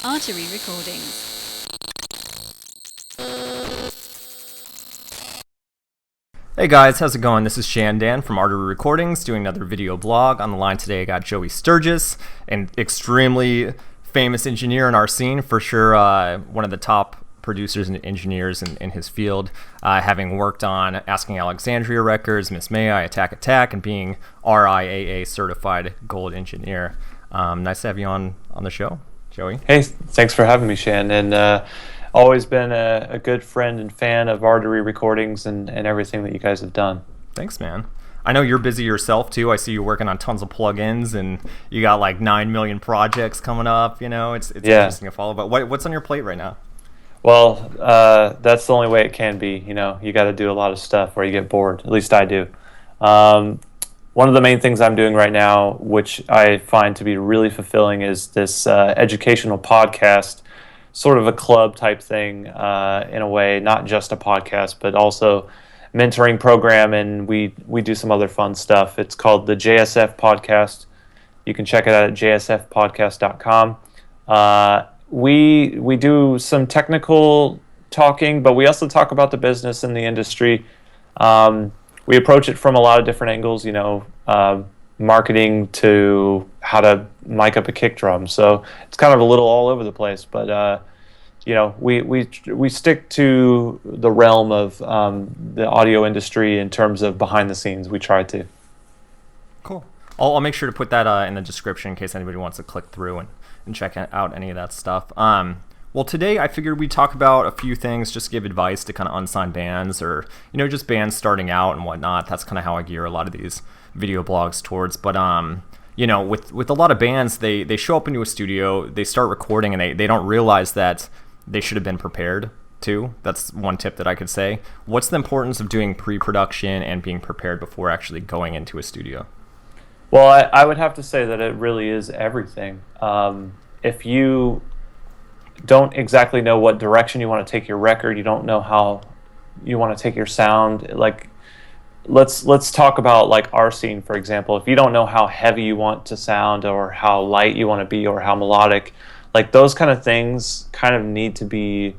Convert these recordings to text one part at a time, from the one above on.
Artery Recordings. Hey guys, how's it going? This is Shan Dan from Artery Recordings doing another video blog. On the line today I got Joey Sturgis, an extremely famous engineer in our scene, for sure one of the top producers and engineers in his field, having worked on Asking Alexandria Records, Miss May I, Attack Attack, and being RIAA certified gold engineer. Nice to have you on the show, Joey. Hey, thanks for having me, Shan. And always been a good friend and fan of Artery Recordings and everything that you guys have done. Thanks, man. I know you're busy yourself too. I see you working on tons of plugins, and you got like 9 million projects coming up. You know, it's interesting to follow. But what's on your plate right now? Well, that's the only way it can be. You know, you got to do a lot of stuff or you get bored. At least I do. One of the main things I'm doing right now, which I find to be really fulfilling, is this educational podcast, sort of a club type thing in a way, not just a podcast, but also mentoring program, and we do some other fun stuff. It's called the JSF Podcast. You can check it out at jsfpodcast.com. We do some technical talking, but we also talk about the business and the industry. We approach it from a lot of different angles, you know, marketing to how to mic up a kick drum. So it's kind of a little all over the place, but you know, we stick to the realm of the audio industry in terms of behind the scenes. We try to. Cool. I'll make sure to put that in the description in case anybody wants to click through and check out any of that stuff. Well, today I figured we'd talk about a few things, just give advice to kind of unsigned bands or, you know, just bands starting out and whatnot. That's kind of how I gear a lot of these video blogs towards. But, you know, with a lot of bands, they show up into a studio, they start recording, and they don't realize that they should have been prepared too. That's one tip that I could say. What's the importance of doing pre-production and being prepared before actually going into a studio? Well, I would have to say that it really is everything. If you don't exactly know what direction you want to take your record, you don't know how you want to take your sound, like let's talk about like our scene, for example. If you don't know how heavy you want to sound or how light you want to be or how melodic, like those kind of things kind of need to be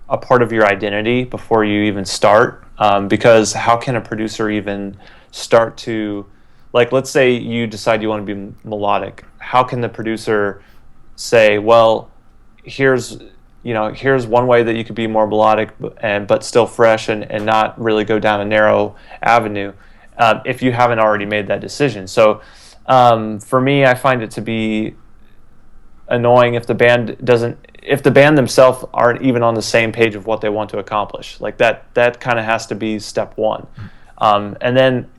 a part of your identity before you even start, because how can a producer even start to, like, let's say you decide you want to be melodic. How can the producer say, well, here's one way that you could be more melodic but still fresh and not really go down a narrow avenue, if you haven't already made that decision. So for me, I find it to be annoying if the band themselves aren't even on the same page of what they want to accomplish. Like that kind of has to be step one. And then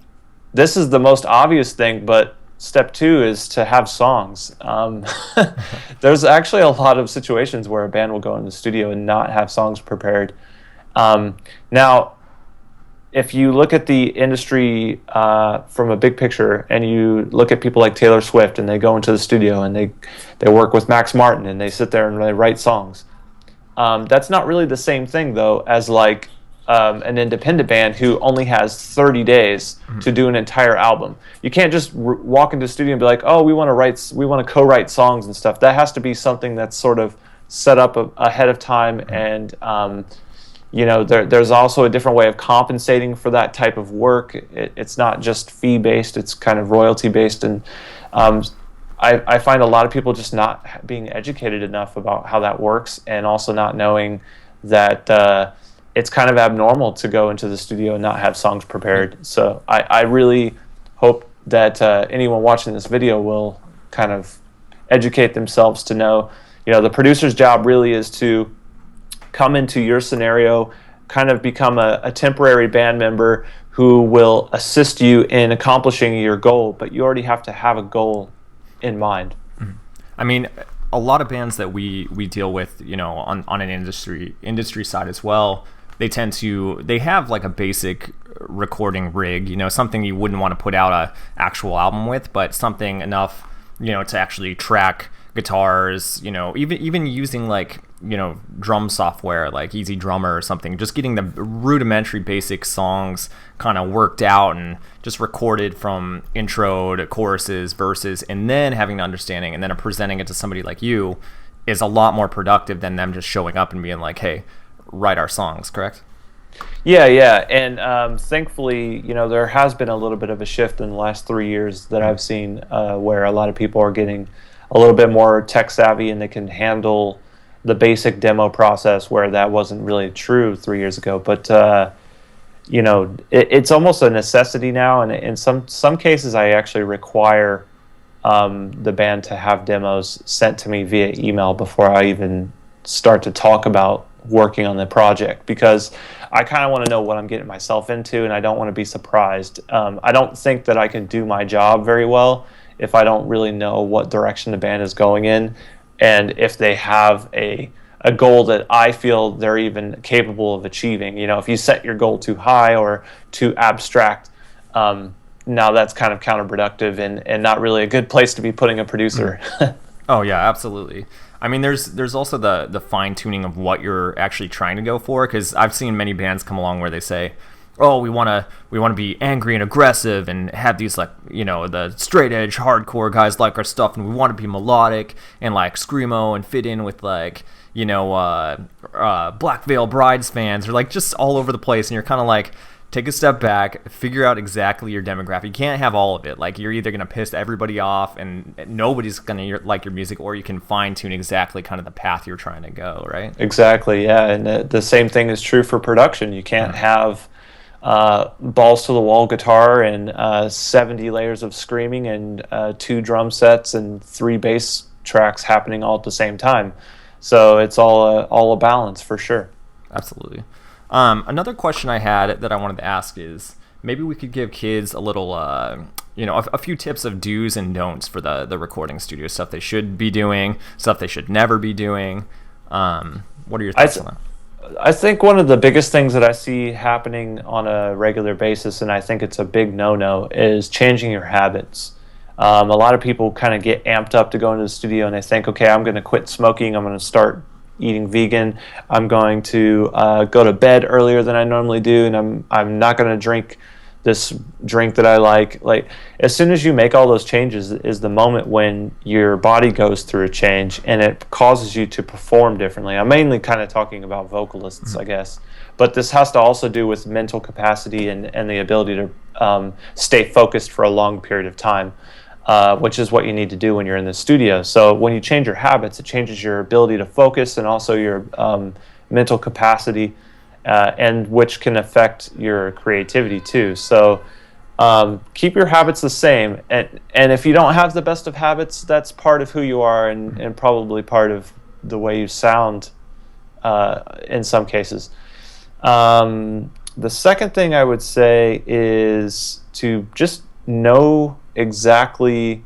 this is the most obvious thing, but step two is to have songs. There's actually a lot of situations where a band will go in the studio and not have songs prepared. Now, if you look at the industry from a big picture, and you look at people like Taylor Swift, and they go into the studio and they work with Max Martin and they sit there and they write songs. That's not really the same thing, though, as like an independent band who only has 30 days to do an entire album. You can't just walk into the studio and be like, oh, we want to co-write songs and stuff. That has to be something that's sort of set up ahead of time, and you know, there's also a different way of compensating for that type of work. It's not just fee-based, it's kind of royalty-based, and I find a lot of people just not being educated enough about how that works, and also not knowing that it's kind of abnormal to go into the studio and not have songs prepared. So I really hope that anyone watching this video will kind of educate themselves to know, you know, the producer's job really is to come into your scenario, kind of become a temporary band member who will assist you in accomplishing your goal, but you already have to have a goal in mind. I mean, a lot of bands that we deal with, you know, on an industry side as well, they have like a basic recording rig, you know, something you wouldn't want to put out a actual album with, but something enough, you know, to actually track guitars, you know, even using like, you know, drum software like Easy Drummer or something, just getting the rudimentary basic songs kind of worked out and just recorded from intro to choruses, verses, and then having an understanding and then presenting it to somebody like you is a lot more productive than them just showing up and being like, hey, write our songs, correct? Yeah, and thankfully, there has been a little bit of a shift in the last 3 years that I've seen, where a lot of people are getting a little bit more tech savvy and they can handle the basic demo process, where that wasn't really true 3 years ago. But it's almost a necessity now, and in some cases, I actually require the band to have demos sent to me via email before I even start to talk about working on the project, because I kind of want to know what I'm getting myself into, and I don't want to be surprised. I don't think that I can do my job very well if I don't really know what direction the band is going in, and if they have a goal that I feel they're even capable of achieving. If you set your goal too high or too abstract, now that's kind of counterproductive and not really a good place to be putting a producer. Oh yeah, absolutely. I mean, there's also the fine tuning of what you're actually trying to go for, because I've seen many bands come along where they say, oh, we want to be angry and aggressive and have these, like, the straight edge hardcore guys like our stuff, and we want to be melodic and like screamo and fit in with, like, Black Veil Brides fans, or like just all over the place, and you're kind of like, take a step back, figure out exactly your demographic. You can't have all of it. Like, you're either going to piss everybody off and nobody's going to like your music, or you can fine tune exactly kind of the path you're trying to go, right? Exactly, yeah. And the same thing is true for production. You can't have balls to the wall guitar and 70 layers of screaming and 2 drum sets and 3 bass tracks happening all at the same time. So it's all a balance, for sure. Absolutely. Another question I had that I wanted to ask is, maybe we could give kids a little, a few tips of do's and don'ts for the recording studio, stuff they should be doing, stuff they should never be doing. What are your thoughts on that? I think one of the biggest things that I see happening on a regular basis, and I think it's a big no-no, is changing your habits. A lot of people kind of get amped up to go into the studio and they think, okay, I'm going to quit smoking, I'm going to start eating vegan, I'm going to go to bed earlier than I normally do, and I'm not going to drink this drink that I like. Like, as soon as you make all those changes is the moment when your body goes through a change and it causes you to perform differently. I'm mainly kind of talking about vocalists, I guess, but this has to also do with mental capacity and the ability to stay focused for a long period of time, which is what you need to do when you're in the studio. So when you change your habits, it changes your ability to focus and also your mental capacity, and which can affect your creativity too. So keep your habits the same, and if you don't have the best of habits, that's part of who you are, and probably part of the way you sound in some cases. The second thing I would say is to just know exactly,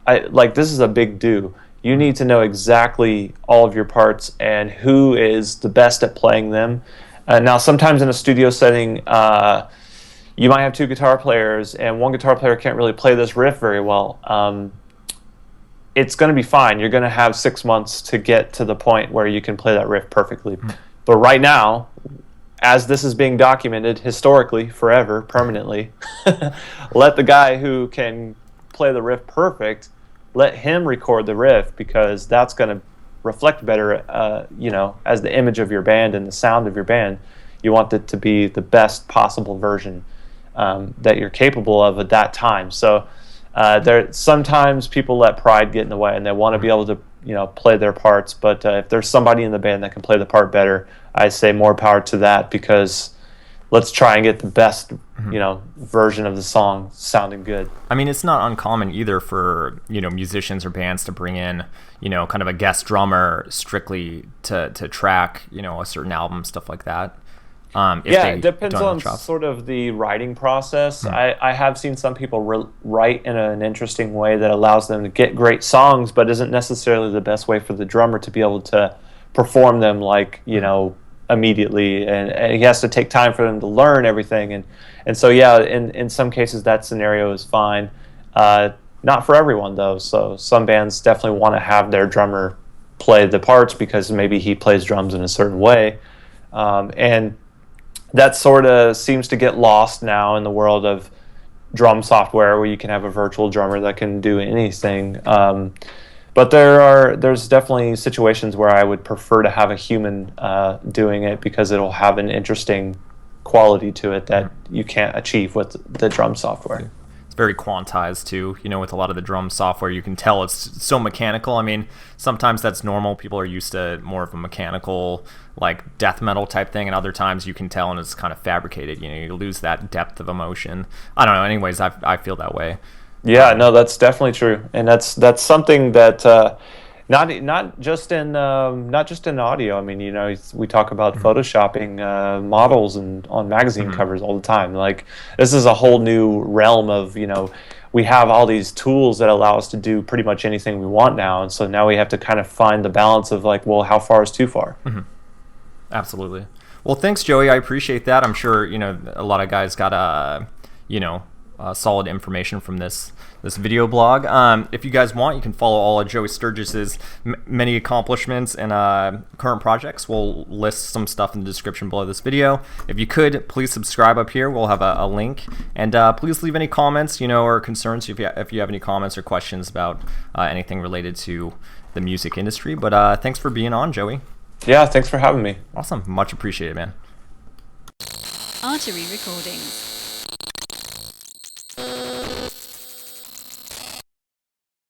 this is a big do. You need to know exactly all of your parts and who is the best at playing them. Now, sometimes in a studio setting, you might have 2 guitar players, and one guitar player can't really play this riff very well. It's going to be fine. You're going to have 6 months to get to the point where you can play that riff perfectly. But right now, as this is being documented historically, forever, permanently, let the guy who can play the riff perfect, let him record the riff, because that's going to reflect better, as the image of your band and the sound of your band. You want it to be the best possible version that you're capable of at that time. So sometimes people let pride get in the way, and they want to be able to, play their parts. But if there's somebody in the band that can play the part better, I say more power to that, because let's try and get the best, version of the song sounding good. I mean, it's not uncommon either for, musicians or bands to bring in, kind of a guest drummer strictly to track, a certain album, stuff like that. It depends on sort of the writing process. I have seen some people write in an interesting way that allows them to get great songs, but isn't necessarily the best way for the drummer to be able to perform them, immediately, and he has to take time for them to learn everything, and so in some cases that scenario is fine. Not for everyone though. So some bands definitely want to have their drummer play the parts because maybe he plays drums in a certain way, and that sort of seems to get lost now in the world of drum software, where you can have a virtual drummer that can do anything. But there's definitely situations where I would prefer to have a human doing it, because it'll have an interesting quality to it that you can't achieve with the drum software. It's very quantized too, you know, with a lot of the drum software. You can tell it's so mechanical. I mean, sometimes that's normal. People are used to more of a mechanical, like death metal type thing, and other times you can tell and it's kind of fabricated. You know, you lose that depth of emotion. I don't know. Anyways, I feel that way. Yeah, no, that's definitely true, and that's something that not just in audio. I mean, you know, we talk about photoshopping models and on magazine covers all the time. Like, this is a whole new realm of, you know, we have all these tools that allow us to do pretty much anything we want now, and so now we have to kind of find the balance of, like, well, how far is too far? Absolutely. Well, thanks, Joey. I appreciate that. I'm sure, you know, a lot of guys got solid information from this video blog. If you guys want, you can follow all of Joey Sturgis's many accomplishments and current projects. We'll list some stuff in the description below this video. If you could, please subscribe up here. We'll have a link, and please leave any comments, you know, or concerns if you have any comments or questions about anything related to the music industry. But thanks for being on, Joey. Yeah, thanks for having me. Awesome, much appreciated, man. Artery Recordings.